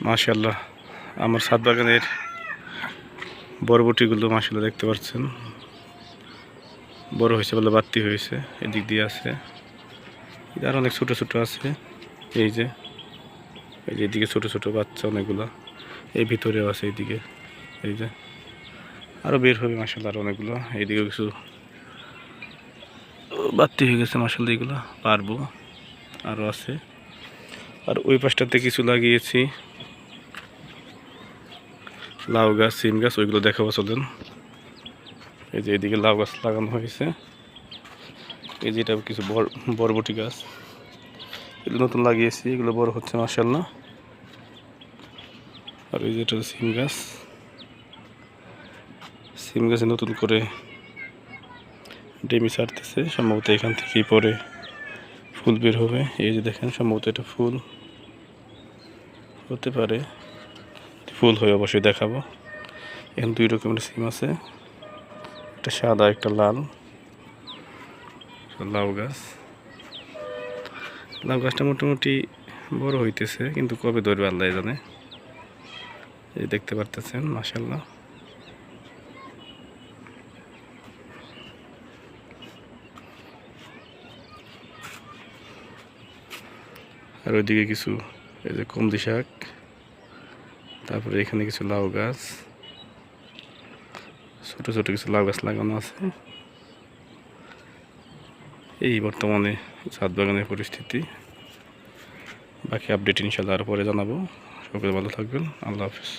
মাশাআল্লাহ আমার ছাদ বাগানের বরবটিগুলো মাশাআল্লাহ দেখতে পাচ্ছেন, বড় হয়েছে বলে বাড়তি হয়েছে। এদিক দিয়ে আছে, আর অনেক ছোট ছোট আছে। এই যে এদিকে ছোট ছোট বাচ্চা অনেকগুলো, এই ভিতরেও আছে এইদিকে। এই যে আরও বের হবে মাশাআল্লাহ, আর অনেকগুলো। এইদিকে কিছু বাড়তি হয়ে গেছে মাশাআল্লাহ, এগুলো পারবো, আরও আছে। আর ওই পাশটাতে কিছু লাগিয়েছি লাউ গাছ, সিম গাছ, ওইগুলো দেখাবো চলেন। এই যে এদিকে লাউ গাছ লাগানো হয়েছে। এই যে এটা কিছু বরবটি গাছ, এগুলো নতুন লাগিয়েছি, এগুলো বড় হচ্ছে মাশাআল্লাহ। আর এই যে এটা সিম গাছ, সিম গাছে নতুন করে ডেমি ছাড়তেছে, সম্ভবত এখান থেকেই পরে ফুল বের হবে। এই যে দেখেন, সম্ভবত এটা ফুল হতে পারে, ফুল হয়ে অবশ্যই দেখাবো। এখানে দুই রকমের সিম আছে, একটা সাদা একটা লাল। লাউ গাছ, লাউ গাছটা মোটামুটি বড় হইতেছে, কিন্তু কবে ধরবে আল্লাহ জানে। এই দেখতে পারতেছেন মাশাআল্লাহ। আর ওইদিকে কিছু এই যে কমদি শাক, তারপরে এখানে কিছু লাউ গাছ, ছোট ছোট কিছু লাউ গাছ লাগানো আছে। এই বর্তমানে ছাদ বাগানের পরিস্থিতি। বাকি আপডেট ইনশাআল্লাহ আরও পরে জানাবো। সকলে ভালো থাকবেন, আল্লাহ হাফেজ।